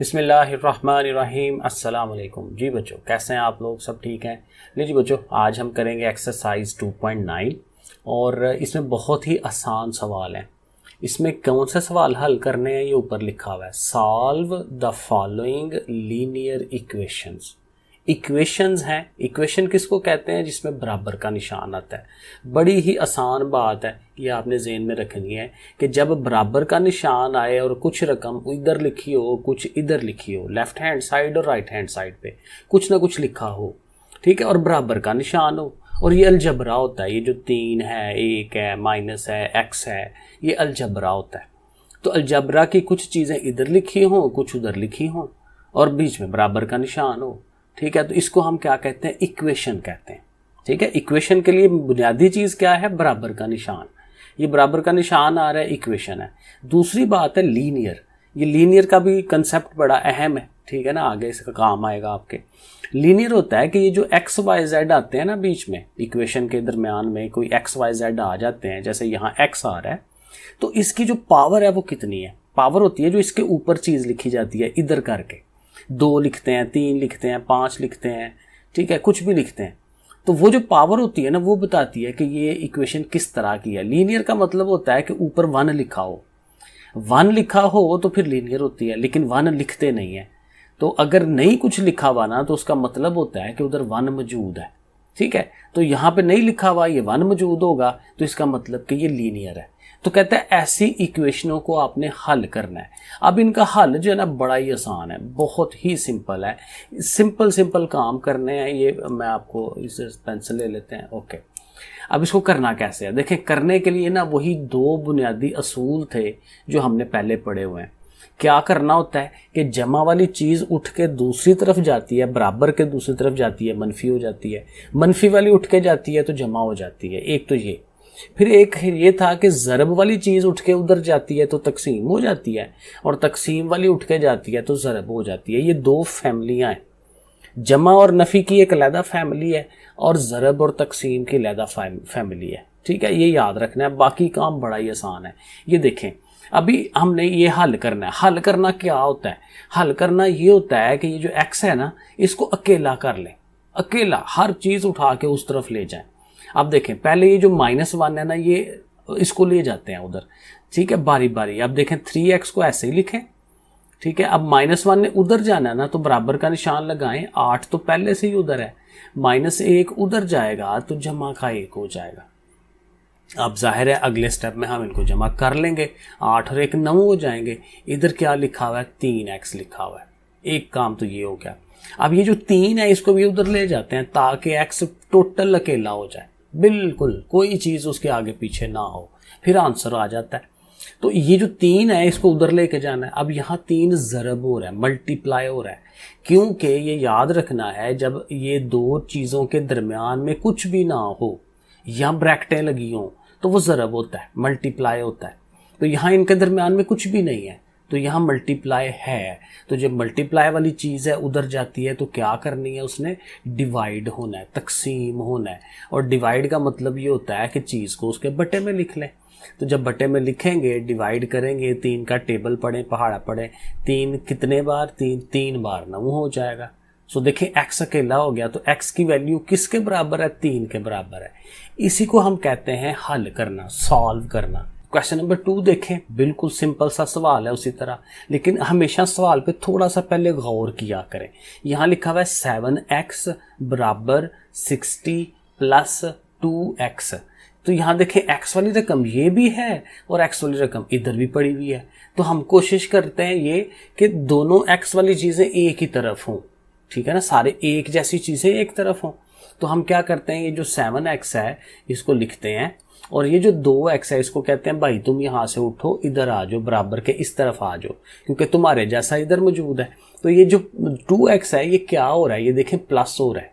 बिस्मिल्लाहिर्रहमानिर्रहीम। अस्सलाम वालेकुम। जी बच्चों, कैसे हैं आप लोग? सब ठीक हैं? ले जी बच्चों, आज हम करेंगे एक्सरसाइज 2.9 और इसमें बहुत ही आसान सवाल हैं। इसमें कौन सा सवाल हल करने हैं ये ऊपर लिखा हुआ है, solve the following linear equations. Equations हैं, इक्वेशन किसको कहते हैं? जिसमें बराबर का निशान आता है। बड़ी ही आसान बात है, ये आपने ज़हन में रखनी है कि जब बराबर का निशान आए और कुछ रकम इधर लिखी हो कुछ इधर लिखी हो, लेफ्ट हैंड साइड और राइट हैंड साइड पे कुछ ना कुछ लिखा हो, ठीक है, और बराबर का निशान हो, और ये अलजबरा होता है। ये जो 3 है, 1 है, माइनस है, एक्स है, ये अलजबरा होता है। तो अलजबरा की कुछ चीज़ें इधर लिखी हों कुछ उधर लिखी हों और बीच में बराबर का निशान हो, ठीक है, तो इसको हम क्या कहते हैं? इक्वेशन कहते हैं। ठीक है, इक्वेशन के लिए बुनियादी चीज़ क्या है? बराबर का निशान। ये बराबर का निशान आ रहा है, इक्वेशन है। दूसरी बात है लीनियर। ये लीनियर का भी कंसेप्ट बड़ा अहम है, ठीक है ना, आगे इसका काम आएगा आपके। लीनियर होता है कि ये जो एक्स वाई जेड आते हैं ना बीच में, इक्वेशन के दरमियान में कोई एक्स वाई जेड आ जाते हैं, जैसे यहाँ एक्स आ रहा है, तो इसकी जो पावर है वो कितनी है? पावर होती है जो इसके ऊपर चीज़ लिखी जाती है इधर करके। 2 लिखते हैं, 3 लिखते हैं, 5 लिखते हैं, ठीक है, कुछ भी लिखते हैं, तो वो जो पावर होती है ना वो बताती है कि ये इक्वेशन किस तरह की है। लीनियर का मतलब होता है कि ऊपर 1 लिखा हो, 1 लिखा हो तो फिर लीनियर होती है, लेकिन 1 लिखते नहीं है। तो अगर नहीं कुछ लिखा हुआ ना तो उसका मतलब होता है कि उधर 1 मौजूद है, ठीक है। तो यहाँ पे नहीं लिखा हुआ, ये 1 मौजूद होगा तो इसका मतलब कि ये लीनियर है। तो कहते हैं ऐसी इक्वेशनों को आपने हल करना है। अब इनका हल जो है ना बड़ा ही आसान है, बहुत ही सिंपल है। सिंपल काम करने हैं। ये मैं आपको इस पेंसिल ले लेते हैं, ओके। अब इसको करना कैसे है? देखें, करने के लिए ना वही 2 बुनियादी असूल थे जो हमने पहले पढ़े हुए हैं। क्या करना होता है कि जमा वाली चीज़ उठ के दूसरी तरफ जाती है, बराबर के दूसरी तरफ जाती है, मनफी हो जाती है। मनफी वाली उठ के जाती है तो जमा हो जाती है, एक तो ये। फिर एक ये था कि ज़रब वाली चीज़ उठ के उधर जाती है तो तकसीम हो जाती है, और तकसीम वाली उठ के जाती है तो ज़रब हो जाती है। ये 2 फैमिलियाँ हैं। जमा और नफ़ी की एक अलहदा फैमिली है और ज़रब और तकसीम की अलहदा फैमिली है, ठीक है। ये याद रखना है, बाकी काम बड़ा ही आसान है। ये देखें, अभी हमने ये हल करना है। हल करना क्या होता है? हल करना ये होता है कि ये जो एक्स है ना, इसको अकेला कर लें, अकेला हर चीज़ उठा के उस तरफ ले जाएं। अब देखें, पहले ये जो -1 है ना, ये इसको ले जाते हैं उधर, ठीक है, बारी बारी। अब देखें 3x को ऐसे ही लिखें, ठीक है। अब -1 ने उधर जाना है ना, तो बराबर का निशान लगाएं। 8 तो पहले से ही उधर है, -1 उधर जाएगा तो जमा का 1 हो जाएगा। अब जाहिर है अगले स्टेप में हम इनको जमा कर लेंगे, 8 और 1 9 हो जाएंगे। इधर क्या लिखा हुआ है? 3x लिखा हुआ है। एक काम तो ये हो गया। अब ये जो 3 है इसको भी उधर ले जाते हैं ताकि x टोटल अकेला हो जाए, बिल्कुल कोई चीज़ उसके आगे पीछे ना हो, फिर आंसर आ जाता है। तो ये जो 3 है इसको उधर लेके जाना है। अब यहाँ 3 ज़रब हो रहा है, मल्टीप्लाई हो रहा है, क्योंकि ये याद रखना है जब ये 2 चीज़ों के दरमियान में कुछ भी ना हो या ब्रैकेटें लगी हों तो वो ज़रब होता है, मल्टीप्लाई होता है। तो यहाँ इनके दरमियान में कुछ भी नहीं है तो यहाँ मल्टीप्लाई है। तो जब मल्टीप्लाई वाली चीज़ है उधर जाती है तो क्या करनी है? उसने डिवाइड होना है, तकसीम होना है। और डिवाइड का मतलब ये होता है कि चीज़ को उसके बटे में लिख लें। तो जब बटे में लिखेंगे, डिवाइड करेंगे, 3 का टेबल पढ़ें, पहाड़ा पढ़ें, 3 कितने बार? 3 बार 9 हो जाएगा। सो देखें x अकेला हो गया तो x की वैल्यू किसके बराबर है? 3 के बराबर है। इसी को हम कहते हैं हल करना, सॉल्व करना। क्वेश्चन नंबर 2 देखें, बिल्कुल सिंपल सा सवाल है उसी तरह, लेकिन हमेशा सवाल पे थोड़ा सा पहले गौर किया करें। यहाँ लिखा हुआ है 7x बराबर 60 प्लस 2x। तो यहाँ देखें x वाली रकम ये भी है और x वाली रकम इधर भी पड़ी हुई है। तो हम कोशिश करते हैं ये कि दोनों x वाली चीज़ें एक ही तरफ हों, ठीक है ना, सारे एक जैसी चीज़ें एक तरफ हों। तो हम क्या करते हैं, ये जो 7x है इसको लिखते हैं, और ये जो 2x है इसको कहते हैं भाई तुम यहाँ से उठो, इधर आ जाओ, बराबर के इस तरफ आ जाओ, क्योंकि तुम्हारे जैसा इधर मौजूद है। तो ये जो 2x है ये क्या हो रहा है? ये देखें प्लस हो रहा है,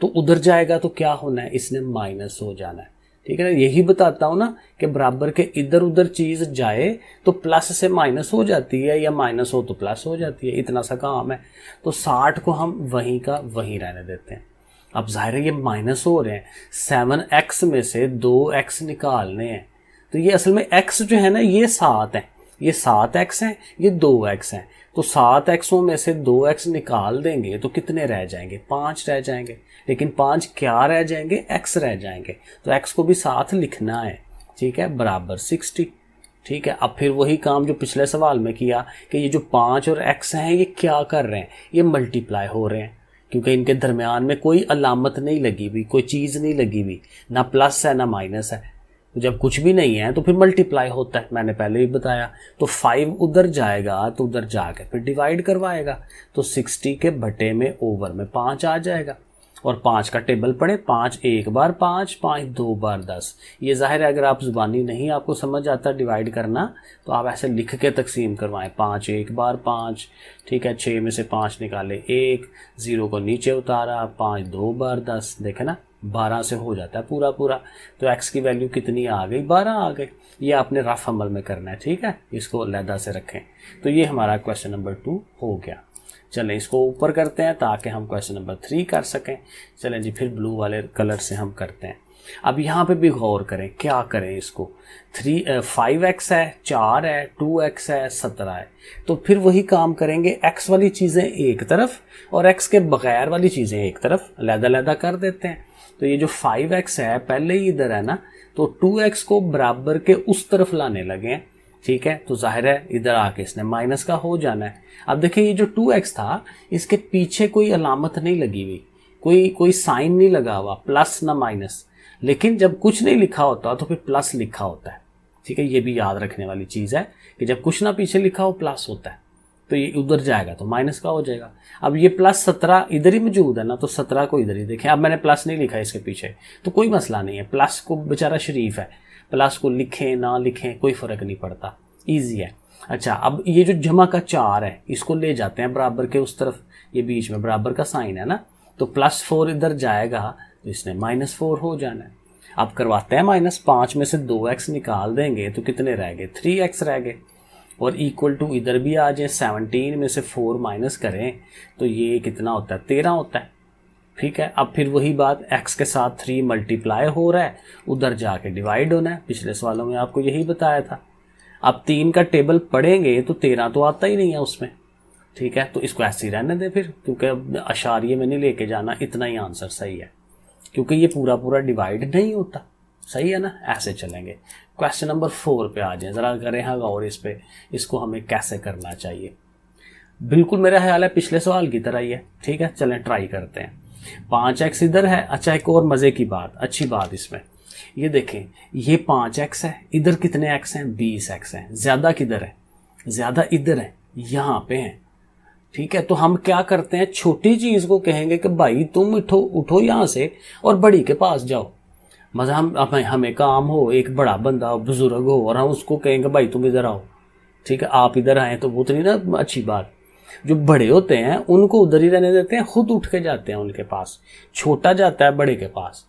तो उधर जाएगा तो क्या होना है? इसने माइनस हो जाना है, ठीक है ना। यही बताता हूँ ना कि बराबर के इधर उधर चीज़ जाए तो प्लस से माइनस हो जाती है, या माइनस हो तो प्लस हो जाती है, इतना सा काम है। तो 60 को हम वहीं का वहीं रहने देते हैं। अब जाहिर है ये माइनस हो रहे हैं, 7x में से 2x निकालने हैं, तो ये असल में x जो है ना ये 7 है, ये 7x है, ये 2x है, तो 7xों में से 2x निकाल देंगे तो कितने रह जाएंगे? 5 रह जाएंगे। लेकिन 5 क्या रह जाएंगे? x रह जाएंगे। तो x को भी साथ लिखना है, ठीक है, बराबर 60। ठीक है, अब फिर वही काम जो पिछले सवाल में किया कि ये जो 5 और x हैं ये क्या कर रहे हैं? ये मल्टीप्लाई हो रहे हैं, क्योंकि इनके दरमियान में कोई अलामत नहीं लगी हुई, कोई चीज़ नहीं लगी हुई, ना प्लस है ना माइनस है। तो जब कुछ भी नहीं है तो फिर मल्टीप्लाई होता है, मैंने पहले ही बताया। तो 5 उधर जाएगा तो उधर जाके फिर डिवाइड करवाएगा, तो 60 के बटे में ओवर में 5 आ जाएगा। और 5 का टेबल पढ़े, 5 एक बार 5, 5 दो बार 10। ये जाहिर है अगर आप जुबानी नहीं आपको समझ आता डिवाइड करना तो आप ऐसे लिख के तकसीम करवाएं। 5 एक बार 5, ठीक है, 6 में से 5 निकाले 1, 0 को नीचे उतारा, 5 दो बार 10, देखे ना 12 से हो जाता है पूरा पूरा। तो x की वैल्यू कितनी आ गई? 12 आ गई। ये आपने रफ अमल में करना है, ठीक है, इसको अलहदा से रखें। तो ये हमारा क्वेश्चन नंबर 2 हो गया। चलें इसको ऊपर करते हैं ताकि हम क्वेश्चन नंबर 3 कर सकें। चलें जी, फिर ब्लू वाले कलर से हम करते हैं। अब यहाँ पे भी गौर करें, क्या करें इसको? 5x है, 4 है, 2x है, 17 है। तो फिर वही काम करेंगे, x वाली चीज़ें एक तरफ और x के बगैर वाली चीज़ें एक तरफ, अलहदा कर देते हैं। तो ये जो 5x है पहले ही इधर है ना, तो 2x को बराबर के उस तरफ लाने लगे हैं, ठीक है। तो जाहिर है इधर आके इसने माइनस का हो जाना है। अब देखिए ये जो 2x था इसके पीछे कोई अलामत नहीं लगी हुई, कोई साइन नहीं लगा हुआ, प्लस ना माइनस। लेकिन जब कुछ नहीं लिखा होता तो फिर प्लस लिखा होता है, ठीक है। ये भी याद रखने वाली चीज़ है कि जब कुछ ना पीछे लिखा हो प्लस होता है, तो ये उधर जाएगा तो माइनस का हो जाएगा। अब ये प्लस 17 इधर ही मौजूद है ना, तो 17 को इधर ही देखें। अब मैंने प्लस नहीं लिखा इसके पीछे तो कोई मसला नहीं है, प्लस को बेचारा शरीफ है, प्लस को लिखें ना लिखें कोई फ़र्क नहीं पड़ता, ईजी है। अच्छा, अब ये जो जमा का 4 है इसको ले जाते हैं बराबर के उस तरफ, ये बीच में बराबर का साइन है ना, तो +4 इधर जाएगा तो इसने -4 हो जाना है। अब करवाते हैं माइनस, 5 में से 2x निकाल देंगे तो कितने रह गए? 3x रह गए। और इक्वल टू इधर भी आ जाए, 17 में से 4 माइनस करें तो ये कितना होता है? 13 होता है, ठीक है। अब फिर वही बात, x के साथ 3 मल्टीप्लाई हो रहा है, उधर जाके डिवाइड होना है। पिछले सवालों में आपको यही बताया था। अब 3 का टेबल पढ़ेंगे तो 13 तो आता ही नहीं है उसमें, ठीक है। तो इसको ऐसे ही रहने दें फिर, क्योंकि अशारिये में नहीं लेके जाना, इतना ही आंसर सही है, क्योंकि ये पूरा पूरा डिवाइड नहीं होता, सही है ना। ऐसे चलेंगे। क्वेश्चन नंबर 4 पे आ जाए, ज़रा करें हाँ गौर इस पे, इसको हमें कैसे करना चाहिए। बिल्कुल मेरा ख्याल है पिछले सवाल की तरह ही है, ठीक है। चलें ट्राई करते हैं। 5x इधर है। अच्छा, एक और मज़े की बात, अच्छी बात इसमें, ये देखें, ये 5x है, इधर कितने x हैं? 20x हैं। ज़्यादा किधर है? ज़्यादा इधर है, यहाँ पे है, ठीक है। तो हम क्या करते हैं, छोटी चीज़ को कहेंगे कि भाई तुम उठो यहाँ से और बड़ी के पास जाओ। मज़ा हमें काम हो, एक बड़ा बंदा बुजुर्ग हो और हम उसको कहेंगे भाई तुम इधर आओ, ठीक है, आप इधर आए, तो वो तो नहीं ना अच्छी बात। जो बड़े होते हैं उनको उधर ही रहने देते हैं, खुद उठ के जाते हैं उनके पास, छोटा जाता है बड़े के पास।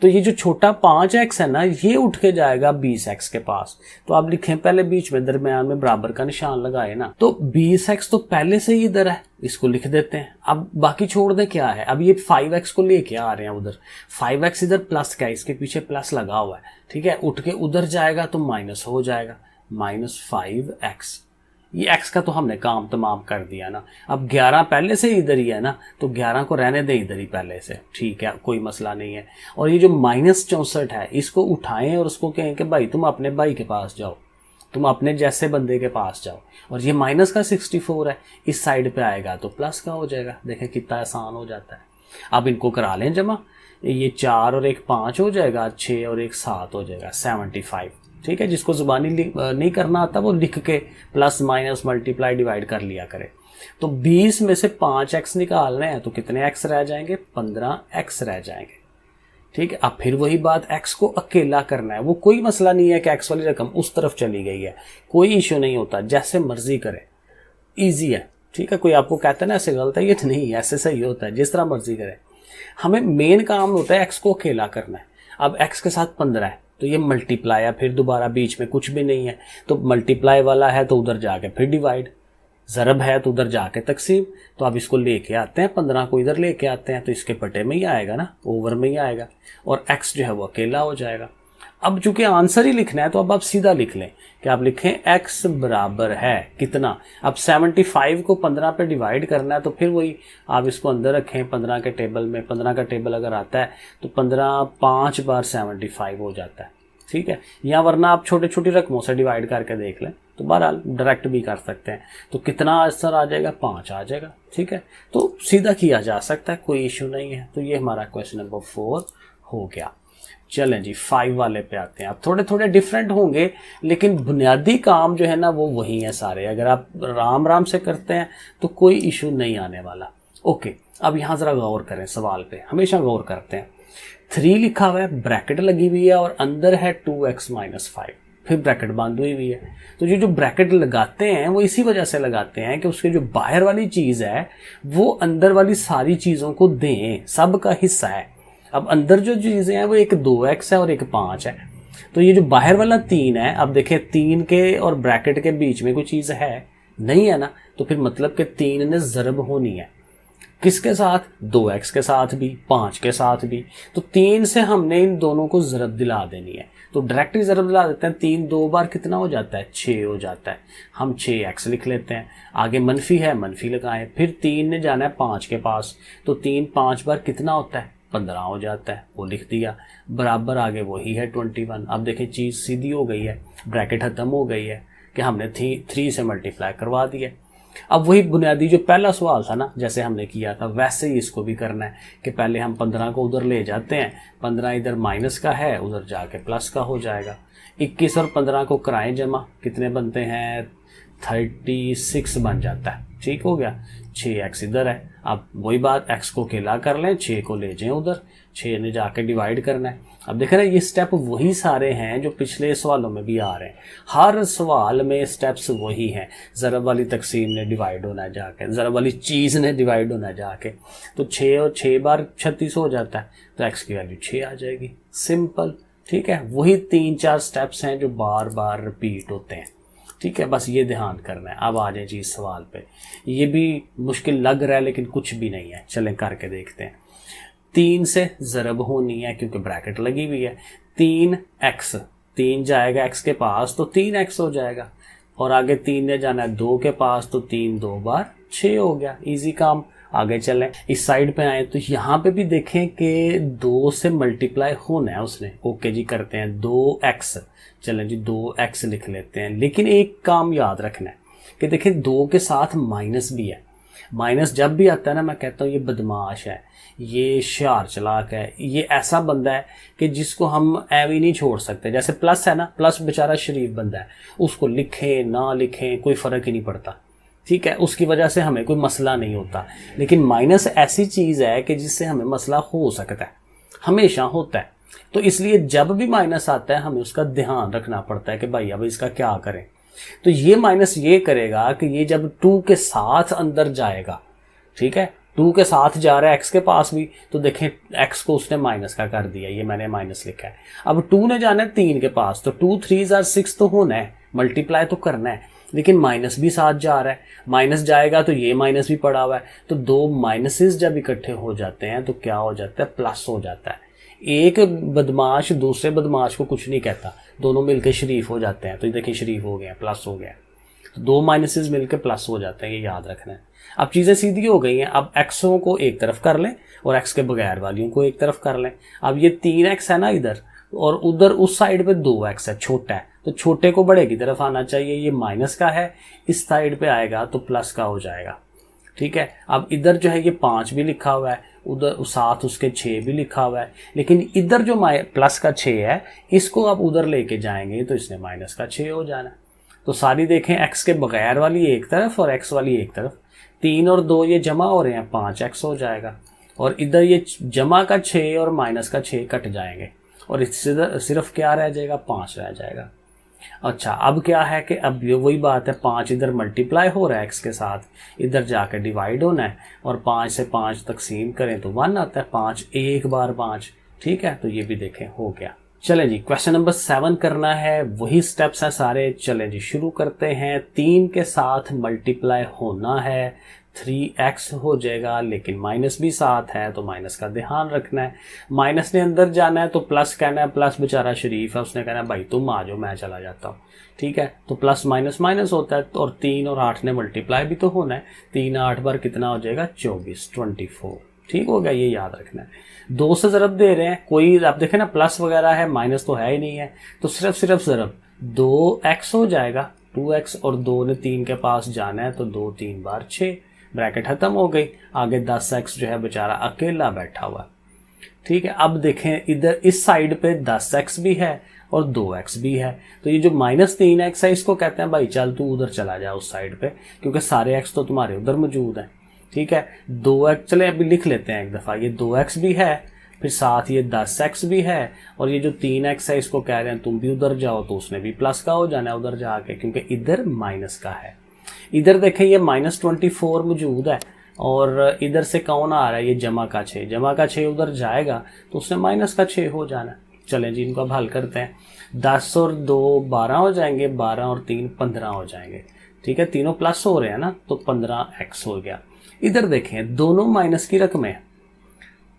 तो ये जो छोटा 5x है ना, ये उठ के जाएगा 20x के पास। तो आप लिखें पहले बीच में दरमियान में बराबर का निशान लगाए ना, तो 20x तो पहले से ही इधर है, इसको लिख देते हैं। अब बाकी छोड़ दे, क्या है, अब ये 5x को लेके आ रहे हैं उधर, 5x इधर प्लस क्या है, इसके पीछे प्लस लगा हुआ है, ठीक है। उठ के उधर जाएगा तो माइनस हो जाएगा, -5x। ये x का तो हमने काम तमाम कर दिया ना। अब 11 पहले से इधर ही है ना, तो 11 को रहने दें इधर ही पहले से, ठीक है, कोई मसला नहीं है। और ये जो -64 है इसको उठाएं और उसको कहें कि भाई तुम अपने भाई के पास जाओ, तुम अपने जैसे बंदे के पास जाओ। और ये माइनस का 64 है, इस साइड पे आएगा तो प्लस का हो जाएगा। देखें कितना आसान हो जाता है। अब इनको करा लें जमा, ये 4 और 1 5 हो जाएगा, 6 और 1 7 हो जाएगा, 75, ठीक है। जिसको जुबानी नहीं करना आता वो लिख के प्लस माइनस मल्टीप्लाई डिवाइड कर लिया करे। तो 20 में से 5x निकाल रहे हैं तो कितने x रह जाएंगे? 15x रह जाएंगे, ठीक है। अब फिर वही बात, x को अकेला करना है, वो कोई मसला नहीं है कि x वाली रकम उस तरफ चली गई है, कोई इशू नहीं होता, जैसे मर्जी करे, ईजी है, ठीक है। कोई आपको कहता है ना ऐसे गलत है, ये नहीं, ऐसे सही होता है, जिस तरह मर्जी करे। हमें मेन काम होता है x को अकेला करना है। अब x के साथ 15 है तो ये मल्टीप्लाई है, फिर दोबारा बीच में कुछ भी नहीं है, तो मल्टीप्लाई वाला है तो उधर जाके फिर डिवाइड, ज़रब है तो उधर जाके तकसीम। तो अब इसको लेके आते हैं, 15 को इधर लेके आते हैं तो इसके पटे में ही आएगा ना, ओवर में ही आएगा, और x जो है वो अकेला हो जाएगा। अब चूंकि आंसर ही लिखना है तो अब आप सीधा लिख लें कि आप लिखें x बराबर है कितना। अब 75 को 15 पे डिवाइड करना है तो फिर वही आप इसको अंदर रखें 15 के टेबल में। 15 का टेबल अगर आता है तो 15 5 बार 75 हो जाता है, ठीक है। या वरना आप छोटे छोटी रकमों से डिवाइड करके देख लें तो बहरहाल डायरेक्ट भी कर सकते हैं। तो कितना आंसर आ जाएगा, 5 आ जाएगा, ठीक है। तो सीधा किया जा सकता है, कोई इशू नहीं है। तो ये हमारा क्वेश्चन नंबर 4 हो गया। चलें जी 5 वाले पे आते हैं। अब थोड़े थोड़े डिफरेंट होंगे लेकिन बुनियादी काम जो है ना वो वही है सारे। अगर आप राम राम से करते हैं तो कोई इशू नहीं आने वाला। ओके, अब यहाँ जरा गौर करें सवाल पे, हमेशा गौर करते हैं। 3 लिखा हुआ है, ब्रैकेट लगी हुई है और अंदर है 2x - 5, फिर ब्रैकेट बंद हुई है। तो जो ब्रैकेट लगाते हैं वो इसी वजह से लगाते हैं कि उसके जो बाहर वाली चीज़ है वो अंदर वाली सारी चीज़ों को दें, सब का हिस्सा है। अब अंदर जो चीज़ें हैं वो एक 2x है और एक 5 है। तो ये जो बाहर वाला 3 है, अब देखें 3 के और ब्रैकेट के बीच में कोई चीज़ है नहीं है ना, तो फिर मतलब कि 3 ने ज़रब होनी है किसके साथ, 2x के साथ भी 5 के साथ भी। तो 3 से हमने इन दोनों को ज़रब दिला देनी है। तो डायरेक्टली ज़रब दिला देते हैं। 3 2 बार कितना हो जाता है, 6 हो जाता है। हम 6x लिख लेते हैं, आगे मनफी है मनफी लगाएं, फिर 3 ने जाना है 5 के पास। तो 3 5 बार कितना होता है, 15 हो जाता है, वो लिख दिया। बराबर आगे वही है 21। अब देखें चीज़ सीधी हो गई है, ब्रैकेट ख़त्म हो गई है कि हमने 3 से मल्टीप्लाई करवा दिया। अब वही बुनियादी जो पहला सवाल था ना, जैसे हमने किया था वैसे ही इसको भी करना है कि पहले हम 15 को उधर ले जाते हैं, 15 इधर माइनस का है, उधर जाके प्लस का हो जाएगा। 21 और 15 को कराएं जमा, कितने बनते हैं, 36 बन जाता है, ठीक हो गया। 6x इधर है, अब वही बात x को अकेला कर लें, 6 को ले जाएं उधर, 6 ने जाके डिवाइड करना है। अब देख रहे हैं ये स्टेप वही सारे हैं जो पिछले सवालों में भी आ रहे हैं। हर सवाल में स्टेप्स वही हैं। ज़रब वाली तकसीम ने डिवाइड होना है जाके, ज़रब वाली चीज़ ने डिवाइड होना है जाके। तो 6 और 6 बार 36 हो जाता है, तो x की वैल्यू 6 आ जाएगी, सिंपल, ठीक है। वही 3-4 स्टेप्स हैं जो बार बार रिपीट होते हैं, ठीक है। बस ये ध्यान करना है। अब आ जाए जी इस सवाल पे, ये भी मुश्किल लग रहा है लेकिन कुछ भी नहीं है, चलें करके देखते हैं। 3 से ज़रब होनी है क्योंकि ब्रैकेट लगी हुई है। 3x, 3 जाएगा x के पास तो 3x हो जाएगा, और आगे 3 ने जाना है 2 के पास तो 3 2 बार 6 हो गया, इजी काम। आगे चलें, इस साइड पे आए तो यहाँ पे भी देखें कि 2 से मल्टीप्लाई होना है उसने। ओके जी, करते हैं 2x, चलें जी 2x लिख लेते हैं। लेकिन एक काम याद रखना है कि देखिए 2 के साथ माइनस भी है। माइनस जब भी आता है ना, मैं कहता हूँ ये बदमाश है, ये होशियार चालाक है, ये ऐसा बंदा है कि जिसको हम ऐवे नहीं छोड़ सकते। जैसे प्लस है ना, प्लस बेचारा शरीफ बंदा है, उसको लिखें ना लिखें कोई फ़र्क ही नहीं पड़ता, ठीक है, उसकी वजह से हमें कोई मसला नहीं होता। लेकिन माइनस ऐसी चीज़ है कि जिससे हमें मसला हो सकता है, हमेशा होता है। तो इसलिए जब भी माइनस आता है हमें उसका ध्यान रखना पड़ता है कि भाई अब इसका क्या करें। तो ये माइनस ये करेगा कि ये जब 2 के साथ अंदर जाएगा, ठीक है, 2 के साथ जा रहा है x के पास भी, तो देखें x को उसने माइनस का कर दिया, ये मैंने माइनस लिखा है। अब 2 ने जाना है 3 के पास, तो 2 3 6 तो होना है, मल्टीप्लाई तो करना है, लेकिन माइनस भी साथ जा रहा है, माइनस जाएगा तो ये माइनस भी पड़ा हुआ है। तो 2 माइनसेस जब इकट्ठे हो जाते हैं तो क्या हो जाता है, प्लस हो जाता है। एक बदमाश दूसरे बदमाश को कुछ नहीं कहता, दोनों मिलकर शरीफ हो जाते हैं। तो ये देखिए शरीफ हो गया, प्लस हो गया। तो 2 माइनसेस मिलकर प्लस हो जाते हैं, ये याद रखना है। अब चीज़ें सीधी हो गई हैं। अब एक्सों को एक तरफ कर लें और एक्स के बगैर वालियों को एक तरफ कर लें। अब ये 3x है ना इधर, और उधर उस साइड पे 2x है, छोटा है, तो छोटे को बड़े की तरफ आना चाहिए। ये माइनस का है, इस साइड पे आएगा तो प्लस का हो जाएगा, ठीक है। अब इधर जो है ये 5 भी लिखा हुआ है, उधर साथ उसके 6 भी लिखा हुआ है, लेकिन इधर जो प्लस का 6 है इसको आप उधर लेके जाएंगे तो इसने माइनस का 6 हो जाना। तो सारी देखें, x के बगैर वाली एक तरफ और x वाली एक तरफ, 3 और 2 ये जमा हो रहे हैं, 5x हो जाएगा। और इधर ये जमा का 6 और माइनस का 6 कट जाएंगे और इससे सिर्फ क्या रह जाएगा, 5 रह जाएगा। अच्छा, अब क्या है कि अब ये वही बात है, 5 इधर मल्टीप्लाई हो रहा है x के साथ, इधर जाकर डिवाइड होना है, और 5 से 5 तकसीम करें तो 1 आता है। 5 एक बार 5, ठीक है। तो ये भी देखें हो गया। चलें जी, क्वेश्चन नंबर 7 करना है, वही स्टेप्स हैं सारे। चलें जी शुरू करते हैं। 3 के साथ मल्टीप्लाई होना है, 3x हो जाएगा, लेकिन माइनस भी साथ है तो माइनस का ध्यान रखना है। माइनस ने अंदर जाना है तो प्लस कहना है, प्लस बेचारा शरीफ है, उसने कहना है भाई तुम आ जाओ मैं चला जाता हूँ। ठीक है, तो प्लस माइनस माइनस होता है, और 3 और 8 ने मल्टीप्लाई भी तो होना है। 3 8 बार कितना हो जाएगा 24, 24। ठीक हो गया, ये याद रखना है। 2 से ज़रब दे रहे हैं, कोई आप देखें ना प्लस वगैरह है, माइनस तो है ही नहीं है, तो सिर्फ ज़रब 2x हो जाएगा, 2x, और 2 ने 3 के पास जाना है तो 2 3 बार 6, ब्रैकेट खत्म हो गई। आगे 10x जो है बेचारा अकेला बैठा हुआ। ठीक है, अब देखें इधर इस साइड पे 10x भी है और 2x भी है, तो ये जो -3x है इसको कहते हैं भाई चल तू उधर चला जा उस साइड पे, क्योंकि सारे x तो तुम्हारे उधर मौजूद हैं। ठीक है, 2x, चले अभी लिख लेते हैं एक दफ़ा, ये 2x भी है, फिर साथ ये 10x भी है, और ये जो 3x है इसको कह रहे हैं तुम भी उधर जाओ, तो उसने भी प्लस का हो जाना है उधर जाके, क्योंकि इधर माइनस का है। इधर देखें ये -24 मौजूद है, और इधर से कौन आ रहा है, ये जमा का 6, जमा का 6 उधर जाएगा तो उसने माइनस का 6 हो जाना है। चलें जी, इनको अब हल करते हैं। 10 और 2 12 हो जाएंगे, 12 और 3 15 हो जाएंगे। ठीक है, तीनों प्लस हो रहे हैं ना, तो 15x हो गया। इधर देखें दोनों माइनस की रकमें,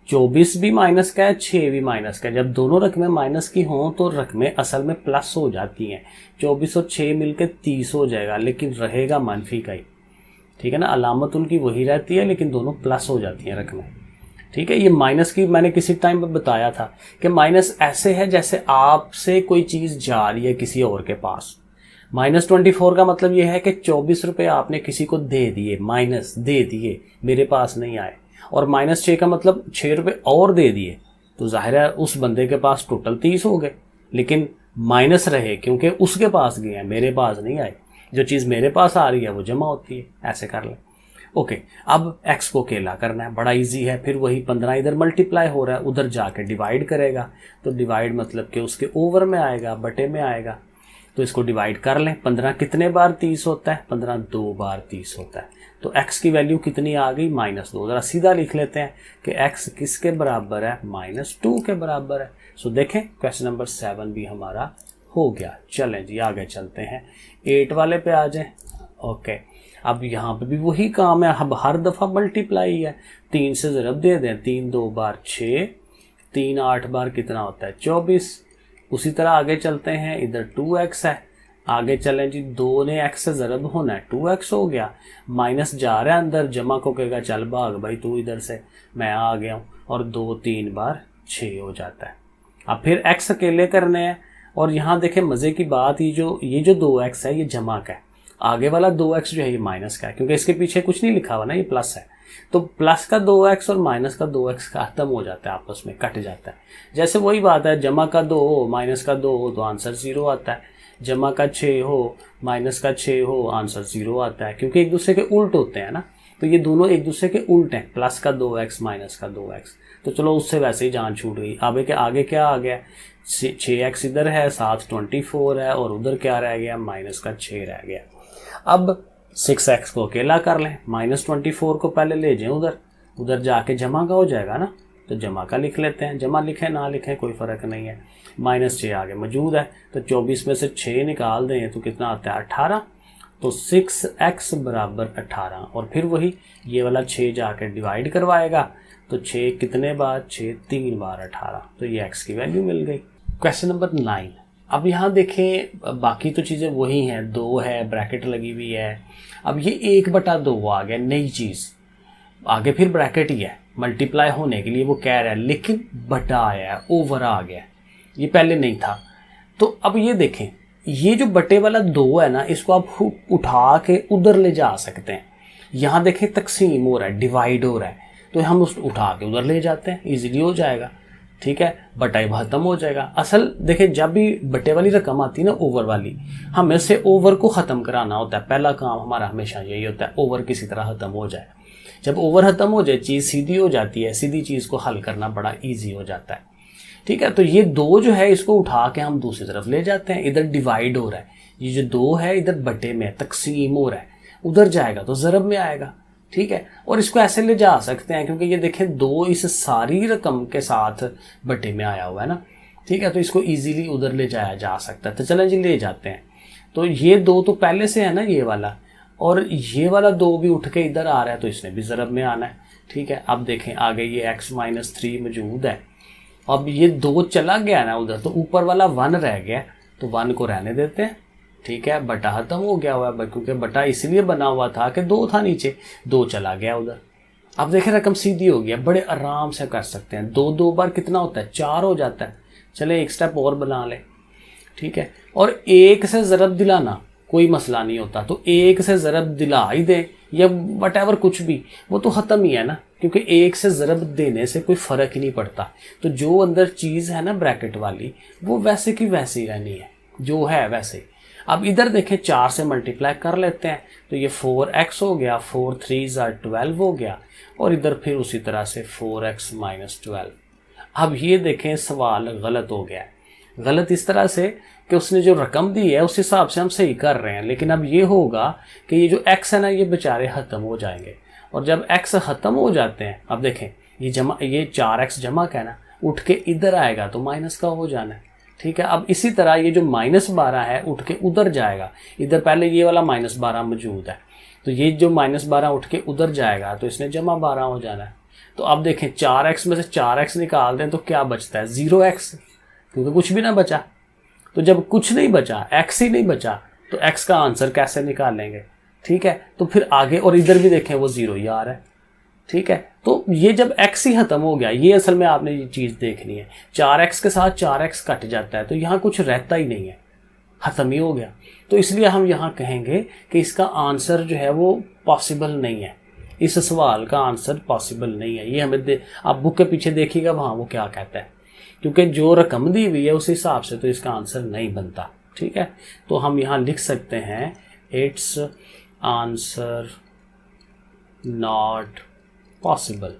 24 भी माइनस का है, 6 भी माइनस का है। जब दोनों रकमें माइनस की हों तो रकमें असल में प्लस हो जाती हैं। 24 और 6 मिलकर 30 हो जाएगा, लेकिन रहेगा मनफी का ही। ठीक है ना, अलामत उनकी वही रहती है, लेकिन दोनों प्लस हो जाती हैं रकमें। ठीक है, ये माइनस की मैंने किसी टाइम पर बताया था कि माइनस ऐसे है जैसे आपसे कोई चीज़ जा रही है किसी और के पास। -24 का मतलब ये है कि 24 रुपये आपने किसी को दे दिए, माइनस दे दिए, मेरे पास नहीं आए। और -6 का मतलब 6 रुपये और दे दिए, तो जाहिर है उस बंदे के पास टोटल 30 हो गए, लेकिन माइनस रहे क्योंकि उसके पास गए हैं, मेरे पास नहीं आए। जो चीज़ मेरे पास आ रही है वो जमा होती है। ऐसे कर लें। ओके, अब x को अकेला करना है, बड़ा इजी है। फिर वही 15 इधर मल्टीप्लाई हो रहा है, उधर जाके डिवाइड करेगा, तो डिवाइड मतलब कि उसके ओवर में आएगा, बटे में आएगा, तो इसको डिवाइड कर लें। 15 कितने बार 30 होता है, 15 2 बार 30 होता है, तो x की वैल्यू कितनी आ गई -2। ज़रा सीधा लिख लेते हैं कि x किसके बराबर है, -2 के बराबर है। सो देखें क्वेश्चन नंबर 7 भी हमारा हो गया। चलें जी आगे चलते हैं, 8 वाले पे आ जाएं। ओके, अब यहाँ पे भी वही काम है, अब हर दफ़ा मल्टीप्लाई है। 3 से ज़रब दे दें, 3 2 बार 6, 3 8 बार कितना होता है 24। उसी तरह आगे चलते हैं, इधर 2x है, आगे चलें जी, 2 ने x से ज़रब होना है, 2x हो गया। माइनस जा रहा है अंदर, जमा को कहेगा चल भाग भाई तू इधर से, मैं आ गया हूँ, और 2 3 बार 6 हो जाता है। अब फिर x अकेले करने हैं, और यहाँ देखें मज़े की बात, ये जो 2x है ये जमा का है, आगे वाला 2x जो है ये माइनस का है, क्योंकि इसके पीछे कुछ नहीं लिखा हुआ ना, ये प्लस है। तो प्लस का 2x और माइनस का 2x खत्म हो जाता है, आपस में कट जाता है। जैसे वही बात है, जमा का 2 हो माइनस का 2 हो तो आंसर 0 आता है, जमा का 6 हो माइनस का 6 हो आंसर 0 आता है, क्योंकि एक दूसरे के उल्ट होते हैं ना, तो ये दोनों एक दूसरे के उल्ट हैं, प्लस का 2x माइनस का 2x। तो चलो उससे वैसे ही जान छूट गई। आगे क्या आ गया, 6x इधर है, साथ 24 है, और उधर क्या रह गया, माइनस का 6 रह गया। अब 6x को अकेला कर लें, -24 को पहले ले जाएं उधर जाके जमा का हो जाएगा ना, तो जमा का लिख लेते हैं। जमा लिखें ना लिखें कोई फ़र्क नहीं है, -6 आगे मौजूद है, तो 24 में से 6 निकाल दें तो कितना आता है 18, तो 6x बराबर 18। और फिर वही ये वाला 6 जाके डिवाइड करवाएगा, तो 6 कितने बार 6 3 बार 18, तो ये x की वैल्यू मिल गई। Question number 9। अब यहाँ देखें बाकी तो चीज़ें वही हैं, 2 है, ब्रैकेट लगी हुई है। अब ये 1/2 आ गया, नई चीज़, आगे फिर ब्रैकेट ही है, मल्टीप्लाई होने के लिए वो कह रहा है, लेकिन बटा आया है, ओवर आ गया, ये पहले नहीं था। तो अब ये देखें, ये जो बटे वाला 2 है ना, इसको आप उठा के उधर ले जा सकते हैं। यहाँ देखें तकसीम हो रहा है, डिवाइड हो रहा है, तो हम उस उठा के उधर ले जाते हैं, इजीली हो जाएगा। ठीक है, बटाई खत्म हो जाएगा। असल देखिए, जब भी बटे वाली रकम आती है ना, ओवर वाली, हमें से ओवर को ख़त्म कराना होता है। पहला काम हमारा हमेशा यही होता है, ओवर किसी तरह ख़त्म हो जाए। जब ओवर ख़त्म हो जाए, चीज़ सीधी हो जाती है, सीधी चीज़ को हल करना बड़ा ईजी हो जाता है। ठीक है, तो ये 2 जो है इसको उठा के हम दूसरी तरफ ले जाते हैं, इधर डिवाइड हो रहा है, ये जो 2 है इधर बटे में तकसीम हो रहा है, उधर जाएगा तो ज़रब में आएगा। ठीक है, और इसको ऐसे ले जा सकते हैं, क्योंकि ये देखें 2 इस सारी रकम के साथ बटे में आया हुआ है ना। ठीक है, तो इसको इजीली उधर ले जाया जा सकता है। तो चलें जी ले जाते हैं। तो ये 2 तो पहले से है ना ये वाला, और ये वाला 2 भी उठ के इधर आ रहा है तो इसने भी ज़रब में आना है। ठीक है, अब देखें आगे ये x-3 मौजूद है। अब ये 2 चला गया ना उधर, तो ऊपर वाला 1 रह गया, तो 1 को रहने देते हैं। ठीक है, बटा खत्म हो गया हुआ है, क्योंकि बटा इसलिए बना हुआ था कि 2 था नीचे, 2 चला गया उधर। अब देखें रकम सीधी हो गया, बड़े आराम से कर सकते हैं। 2 बार कितना होता है, 4 हो जाता है। चले एक स्टेप और बना ले। ठीक है, और 1 से ज़रब दिलाना कोई मसला नहीं होता, तो 1 से ज़रब दिला ही दे या वट कुछ भी, वो तो ख़त्म ही है ना, क्योंकि 1 से ज़रब देने से कोई फ़र्क ही नहीं पड़ता। तो जो अंदर चीज़ है ना ब्रैकेट वाली, वो वैसे की वैसे ही रहनी है, जो है वैसे ही। अब इधर देखें 4 से मल्टीप्लाई कर लेते हैं, तो ये 4x हो गया, 4 3 12 हो गया, और इधर फिर उसी तरह से 4x - 12। अब ये देखें सवाल गलत हो गया है। गलत इस तरह से कि उसने जो रकम दी है उस हिसाब से हम सही कर रहे हैं, लेकिन अब ये होगा कि ये जो x है ना, ये बेचारे ख़त्म हो जाएंगे, और जब x ख़त्म हो जाते हैं, अब देखें ये 4x जमा का है ना, उठ के इधर आएगा तो माइनस का हो जाना है। ठीक है, अब इसी तरह ये जो -12 है उठ के उधर जाएगा, इधर पहले ये वाला -12 मौजूद है, तो ये जो -12 उठ के उधर जाएगा तो इसने जमा 12 हो जाना है। तो अब देखें 4x में से 4x निकाल दें तो क्या बचता है, 0x, क्योंकि कुछ भी ना बचा। तो जब कुछ नहीं बचा, x ही नहीं बचा, तो x का आंसर कैसे निकालेंगे। ठीक है, तो फिर आगे और इधर भी देखें वो 0 ही आ रहा है। ठीक है, तो ये जब x ही खत्म हो गया, ये असल में आपने ये चीज़ देखनी है, 4x के साथ 4x कट जाता है तो यहाँ कुछ रहता ही नहीं है, ख़त्म ही हो गया। तो इसलिए हम यहाँ कहेंगे कि इसका आंसर जो है वो पॉसिबल नहीं है, इस सवाल का आंसर पॉसिबल नहीं है। ये हमें आप बुक के पीछे देखिएगा वहाँ वो क्या कहता है, क्योंकि जो रकम दी हुई है उस हिसाब से तो इसका आंसर नहीं बनता। ठीक है, तो हम यहाँ लिख सकते हैं इट्स आंसर नॉट पॉसिबल।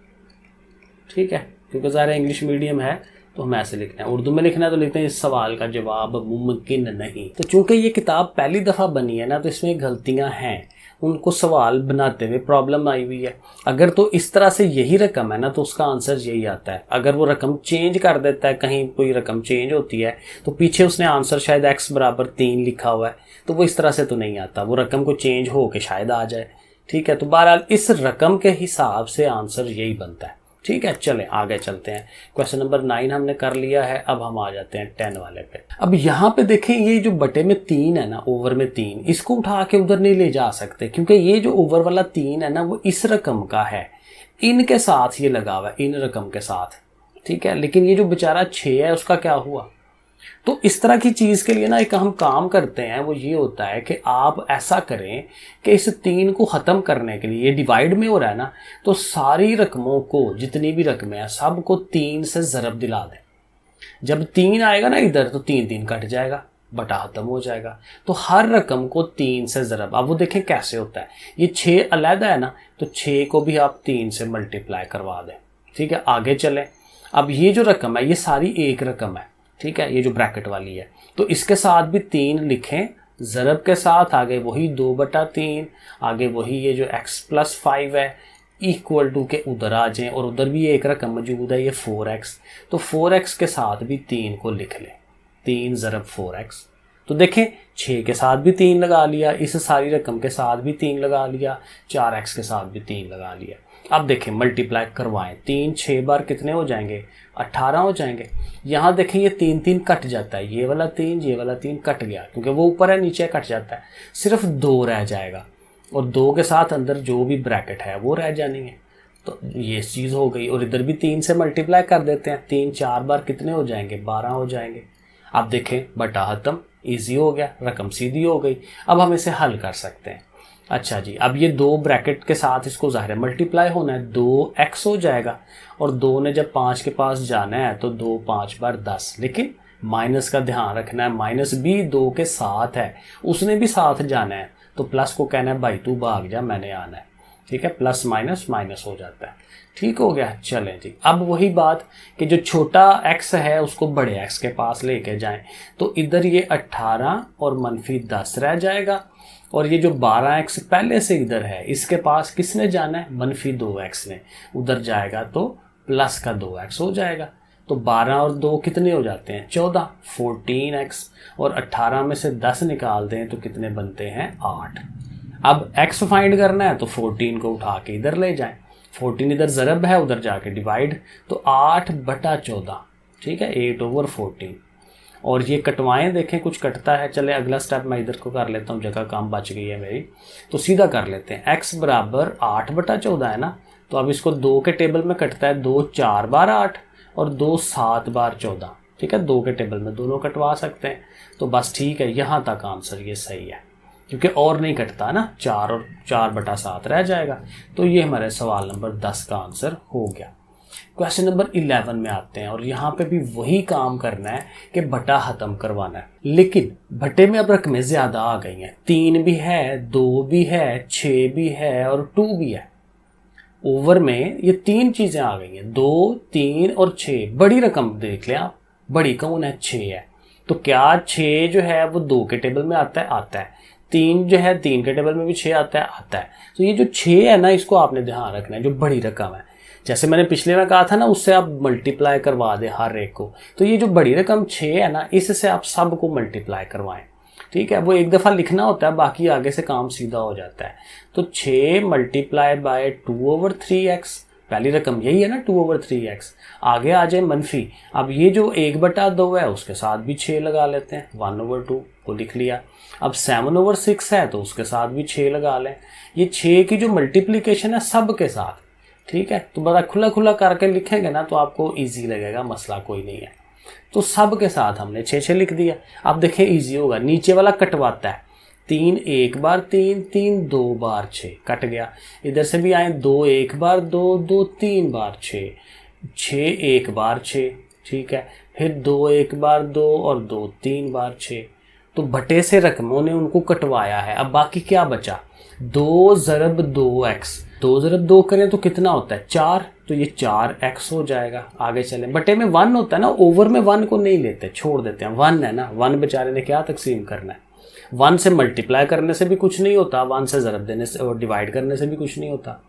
ठीक है, क्योंकि ज़्यादा इंग्लिश मीडियम है तो हम ऐसे लिखते हैं। उर्दू में लिखना है तो लिखते हैं इस सवाल का जवाब मुमकिन नहीं। तो चूंकि ये किताब पहली दफ़ा बनी है ना, तो इसमें गलतियां हैं, उनको सवाल बनाते हुए प्रॉब्लम आई हुई है। अगर तो इस तरह से यही रकम है ना तो उसका आंसर यही आता है। अगर वो रकम चेंज कर देता है, कहीं कोई रकम चेंज होती है तो पीछे उसने आंसर शायद x = 3 लिखा हुआ है, तो वो इस तरह से तो नहीं आता, वो रकम को चेंज हो के शायद आ जाए। ठीक है, तो बहरहाल इस रकम के हिसाब से आंसर यही बनता है। ठीक है, चलें आगे चलते हैं। क्वेश्चन नंबर 9 हमने कर लिया है, अब हम आ जाते हैं 10 वाले पे। अब यहाँ पे देखें ये जो बटे में 3 है ना, ओवर में 3, इसको उठा के उधर नहीं ले जा सकते, क्योंकि ये जो ओवर वाला 3 है ना वो इस रकम का है, इनके साथ ये लगा हुआ है, इन रकम के साथ। ठीक है, लेकिन ये जो बेचारा 6 है उसका क्या हुआ। तो इस तरह की चीज़ के लिए ना एक हम काम करते हैं, वो ये होता है कि आप ऐसा करें कि इस 3 को ख़त्म करने के लिए, ये डिवाइड में हो रहा है ना, तो सारी रकमों को, जितनी भी रकमें हैं सबको 3 से ज़रब दिला दें। जब 3 आएगा ना इधर तो 3 3 कट जाएगा, बटा ख़त्म हो जाएगा। तो हर रकम को 3 से ज़रब, अब वो देखें कैसे होता है। ये 6 अलहदा है ना, तो 6 को भी आप 3 से मल्टीप्लाई करवा दें। ठीक है, आगे चलें। अब ये जो रकम है ये सारी एक रकम है। ठीक है, ये जो ब्रैकेट वाली है, तो इसके साथ भी 3 लिखें, ज़रब के साथ आगे वही 2/3, आगे वही ये जो x + 5 है इक्वल टू के उधर आ जाएं, और उधर भी एक रकम मौजूद है ये 4x, तो 4x के साथ भी 3 को लिख लें, 3 ज़रब 4x। तो देखें 6 के साथ भी 3 लगा लिया, इस सारी रकम के साथ भी 3 लगा लिया, 4x के साथ भी 3 लगा लिया। अब देखें मल्टीप्लाई करवाएं, 3 6 बार कितने हो जाएंगे, 18 हो जाएंगे। यहाँ देखें ये 3 3 कट जाता है, ये वाला 3 कट गया, क्योंकि वो ऊपर है नीचे कट जाता है, सिर्फ 2 रह जाएगा, और 2 के साथ अंदर जो भी ब्रैकेट है वो रह जानी है। तो ये चीज़ हो गई, और इधर भी 3 से मल्टीप्लाई कर देते हैं, 3 4 बार कितने हो जाएंगे, 12 हो जाएंगे। अब देखें बटा खत्म, ईजी हो गया, रकम सीधी हो गई। अब हम इसे हल कर सकते हैं। अच्छा जी, अब ये 2 ब्रैकेट के साथ इसको ज़ाहिर है मल्टीप्लाई होना है, 2x हो जाएगा, और 2 ने जब 5 के पास जाना है तो 2 5 बार 10, लेकिन माइनस का ध्यान रखना है, माइनस भी 2 के साथ है, उसने भी साथ जाना है, तो प्लस को कहना है भाई तू भाग जा, मैंने आना है। ठीक है, प्लस माइनस माइनस हो जाता है। ठीक हो गया, चलें जी। अब वही बात कि जो छोटा x है उसको बड़े x के पास लेके जाएं, तो इधर ये 18 और -10 रह जाएगा, और ये जो 12x पहले से इधर है इसके पास किसने जाना है, -2x ने, उधर जाएगा तो प्लस का 2x हो जाएगा। तो 12 और 2 कितने हो जाते हैं, 14, 14x, और 18 में से 10 निकाल दें तो कितने बनते हैं, 8। अब x फाइंड करना है तो 14 को उठा के इधर ले जाएं, 14 इधर ज़रब है, उधर जाके डिवाइड, तो 8/14, ठीक है, 8/14। और ये कटवाएं, देखें कुछ कटता है। चले अगला स्टेप मैं इधर को कर लेता हूँ, जगह काम बच गई है मेरी, तो सीधा कर लेते हैं। x बराबर 8/14 है ना, तो अब इसको 2 के टेबल में कटता है, 2 4 बार 8 और 2 7 बार 14, ठीक है, 2 के टेबल में दोनों कटवा सकते हैं। तो बस ठीक है, यहाँ तक आंसर ये सही है, क्योंकि और नहीं कटता ना, 4 और 4/7 रह जाएगा। तो ये हमारे सवाल नंबर 10 का आंसर हो गया। क्वेश्चन नंबर 11 में आते हैं, और यहाँ पे भी वही काम करना है कि बटा ख़त्म करवाना है, लेकिन बटे में अब रकमें ज़्यादा आ गई हैं। 3 भी है, 2 भी है, 6 भी है और 2 भी है। ओवर में ये 3 चीज़ें आ गई हैं, 2, 3 और 6। बड़ी रकम देख लें आप, बड़ी कौन है? 6 है। तो क्या 6 जो है वो 2 के टेबल में आता है? आता है। 3 जो है 3 के टेबल में भी 6 आता है? आता है। तो ये जो 6 है ना, इसको आपने ध्यान रखना है, जो बड़ी रकम है। जैसे मैंने पिछले में कहा था ना, उससे आप मल्टीप्लाई करवा दें हर एक को। तो ये जो बड़ी रकम 6 है ना, इससे आप सब को मल्टीप्लाई करवाएं, ठीक है। वो एक दफ़ा लिखना होता है, बाकी आगे से काम सीधा हो जाता है। तो 6 × 2/3x, पहली रकम यही है ना, 2/3x। आगे आ जाए मनफी, अब ये जो 1/2 है उसके साथ भी 6 लगा लेते हैं, 1/2 को लिख लिया। अब 7/6 है तो उसके साथ भी 6 लगा लें। ये 6 की जो मल्टीप्लिकेशन है सब के साथ, ठीक है। तो बड़ा खुला खुला करके लिखेंगे ना तो आपको ईजी लगेगा, मसला कोई नहीं है। तो सब के साथ हमने 6 लिख दिया। अब देखें ईजी होगा, नीचे वाला कटवाता है, 3 1 बार 3, 3 2 बार 6, कट गया। इधर से भी आए, 2 1 बार 2, 2 3 बार 6, 6 1 बार 6, ठीक है। फिर 2 1 बार 2 और 2 3 बार 6। तो बटे से रकमों ने उनको कटवाया है। अब बाकी क्या बचा? 2 × 2x, 2 × 2 करें तो कितना होता है? 4, तो ये 4x हो जाएगा। आगे चलें, बटे में 1 होता है ना, ओवर में 1 को नहीं लेते, छोड़ देते हैं। 1 है ना, 1 बेचारे ने क्या तकसीम करना है? 1 से मल्टीप्लाई करने से भी कुछ नहीं होता, 1 से ज़रब देने से और डिवाइड करने से भी कुछ नहीं होता।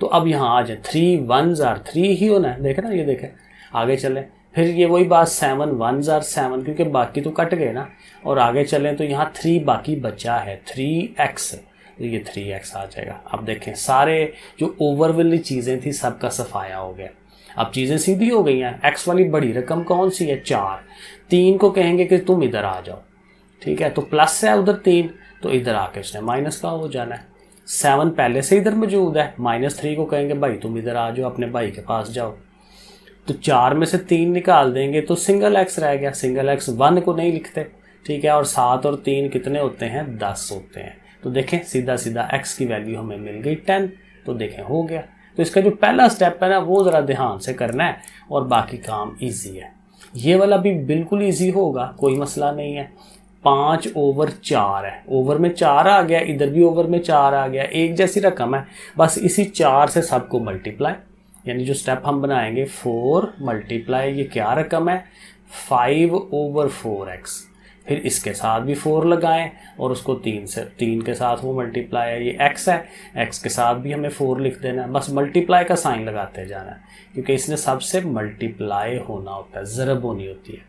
तो अब यहाँ आ जाए, 3 1s are 3 ही होना है, देखे ना, ये देखें। आगे चलें, फिर ये वही बात, 7 1s are 7, क्योंकि बाकी तो कट गए ना। और आगे चलें तो यहाँ 3 बाकी बचा है, 3x, तो ये 3x आ जाएगा। अब देखें, सारे जो ओवर वाली चीज़ें थी सबका सफाया हो गया। अब चीज़ें सीधी हो गई हैं। x वाली बड़ी रकम कौन सी है? 4। 3 को कहेंगे कि तुम इधर आ जाओ, ठीक है, तो प्लस है उधर 3, तो इधर आके उसने माइनस का हो जाना है। 7 पहले से इधर मौजूद है, -3 को कहेंगे भाई तुम इधर आ जाओ, अपने भाई के पास जाओ। तो 4 में से 3 निकाल देंगे तो सिंगल x रह गया। सिंगल x 1 को नहीं लिखते, ठीक है। और 7 और 3 कितने होते हैं? 10 होते हैं। तो देखें, सीधा सीधा x की वैल्यू हमें मिल गई 10। तो देखें, हो गया। तो इसका जो पहला स्टेप है ना, वो ज़रा ध्यान से करना है और बाकी काम ईजी है। ये वाला भी बिल्कुल ईजी होगा, कोई मसला नहीं है। 5/4 है, ओवर में 4 आ गया, इधर भी ओवर में 4 आ गया, एक जैसी रकम है। बस इसी 4 से सबको मल्टीप्लाई, यानी जो स्टेप हम बनाएंगे 4 मल्टीप्लाई, ये क्या रकम है? 5/4x। फिर इसके साथ भी 4 लगाएं और उसको 3 के साथ वो मल्टीप्लाई है। ये x है, x के साथ भी हमें 4 लिख देना है। बस मल्टीप्लाई का साइन लगाते जाना है, क्योंकि इसने सबसे मल्टीप्लाई होना होता है, ज़रब होनी होती है।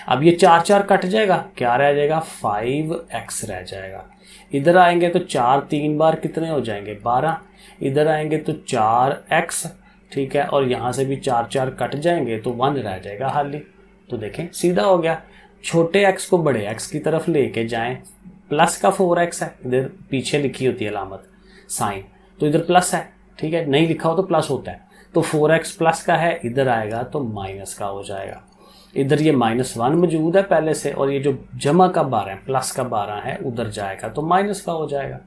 अब ये 4 4 कट जाएगा, क्या रह जाएगा? 5x रह जाएगा। इधर आएंगे तो 4 3 बार कितने हो जाएंगे? 12। इधर आएंगे तो 4x, ठीक है, और यहाँ से भी 4 4 कट जाएंगे तो 1 रह जाएगा हाली। तो देखें, सीधा हो गया। छोटे x को बड़े x की तरफ लेके जाएं, प्लस का 4x है, इधर पीछे लिखी होती है अलामत साइन, तो इधर प्लस है, ठीक है, नहीं लिखा हो तो प्लस होता है। तो 4x प्लस का है, इधर आएगा तो माइनस का हो जाएगा। इधर ये -1 मौजूद है पहले से, और ये जो जमा का 12 है, प्लस का 12 है, उधर जाएगा तो माइनस का हो जाएगा।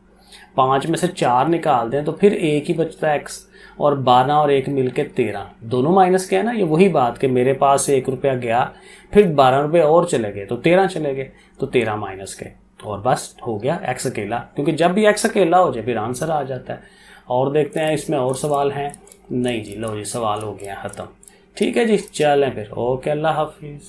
5 में से 4 निकाल दें तो फिर एक ही बचता है x, और 12 और 1 मिलके 13, दोनों माइनस के है ना। ये वही बात कि मेरे पास से 1 रुपया गया, फिर 12 रुपये और चले गए तो 13 चले गए, तो 13 माइनस के, और बस हो गया x अकेला। क्योंकि जब भी x अकेला हो जाए फिर आंसर आ जाता है। और देखते हैं इसमें और सवाल हैं? नहीं जी, लो जी, सवाल हो गया ख़त्म। ठीक है जी, चलें फिर, ओके, अल्लाह हाफिज़।